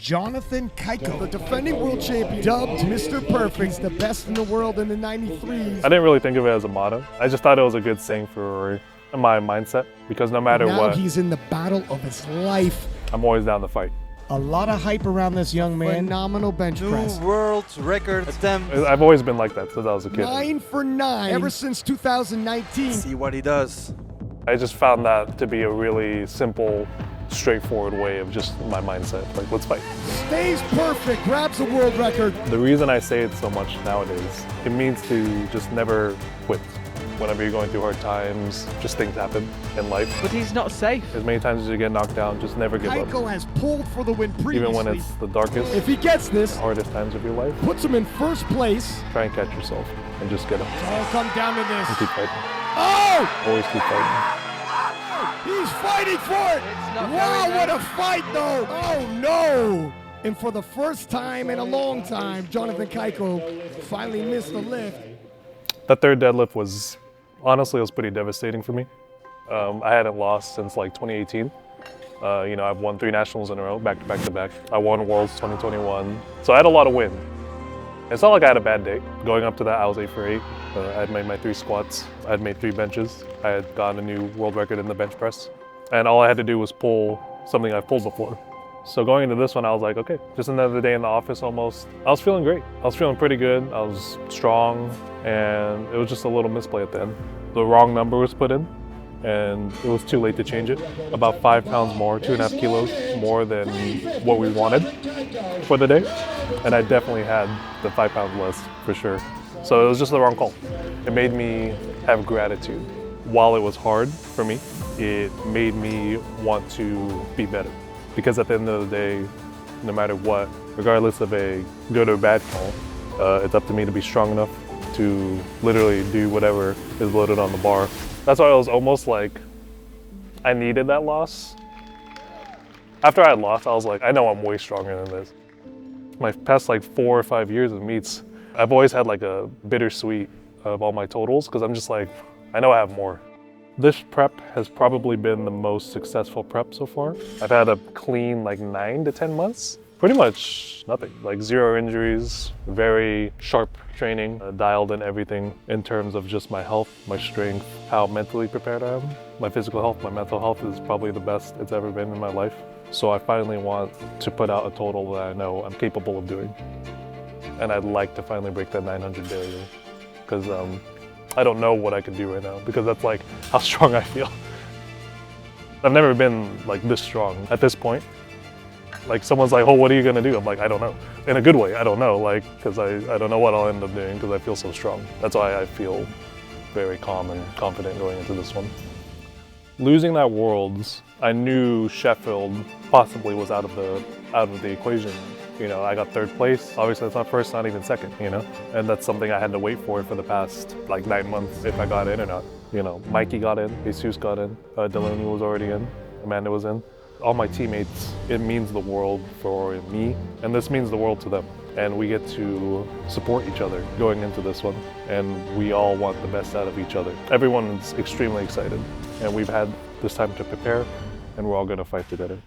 Jonathan Cayco, the defending world champion, dubbed Mr. Perfect, the best in the world in the 93s. I didn't really think of it as a motto. I just thought it was a good saying for my mindset, because no matter now what, he's in the battle of his life. I'm always down to fight. A lot of hype around this young man. Phenomenal bench press. New world record attempt. I've always been like that since I was a kid. 9 for 9 ever since 2019. See what he does. I just found that to be a really simple, straightforward way of just my mindset. Like, let's fight. Stays perfect, grabs a world record. The reason I say it so much nowadays, it means to just never quit. Whenever you're going through hard times, just things happen in life. But he's not safe. As many times as you get knocked down, just never give Cayco up. has pulled for the win previously. Even when it's the darkest, If he gets this, hardest times of your life, puts him in first place. try and catch yourself and just get up. It's all come down to And this. keep fighting. Oh! Always keep fighting. He's fighting for it! not Wow, going what there. a fight though! Oh no! And for the first time in a long time, Jonathan Cayco finally missed the lift. That third deadlift was, honestly, it was pretty devastating for me. I hadn't lost since like 2018. I've won 3 nationals in a row, back to back to back. I won Worlds 2021. So I had a lot of wins. It's not like I had a bad day. Going up to that, I was 8 for 8. I had made my 3 squats. I had made 3 benches. I had gotten a new world record in the bench press. And all I had to do was pull something I've pulled before. So going into this one, I was like, okay, just another day in the office almost. I was feeling great. I was feeling pretty good. I was strong, and it was just a little misplay at the end. The wrong number was put in, and it was too late to change it. About 5 pounds more, 2.5 kilos more than what we wanted for the day. And I definitely had the 5 pounds less, for sure. So it was just the wrong call. It made me have gratitude. While it was hard for me, it made me want to be better. Because at the end of the day, no matter what, regardless of a good or bad call, it's up to me to be strong enough to literally do whatever is loaded on the bar. That's why it was almost like I needed that loss. After I had lost, I was like, I know I'm way stronger than this. My past like 4 or 5 years of meets, I've always had like a bittersweet of all my totals, because I'm just like, I know I have more. This prep has probably been the most successful prep so far. I've had a clean like 9 to 10 months. Pretty much nothing, like 0 injuries, very sharp training, dialed in everything in terms of just my health, my strength, how mentally prepared I am. My physical health, my mental health is probably the best it's ever been in my life. So I finally want to put out a total that I know I'm capable of doing. And I'd like to finally break that 900 barrier, because I don't know what I could do right now, because that's like how strong I feel. I've never been like this strong at this point. Like someone's like, oh, what are you gonna do? I'm like, I don't know. In a good way, I don't know, like, because I don't know what I'll end up doing, because I feel so strong. That's why I feel very calm and confident going into this one. Losing that Worlds, I knew Sheffield possibly was out of the equation. I got 3rd place. Obviously, that's not first, not even second, And that's something I had to wait for the past like 9 months, if I got in or not. Mikey got in, Jesus got in, Delaney was already in, Amanda was in. All my teammates, it means the world for me, and this means the world to them. And we get to support each other going into this one, and we all want the best out of each other. Everyone's extremely excited, and we've had this time to prepare, and we're all gonna fight together.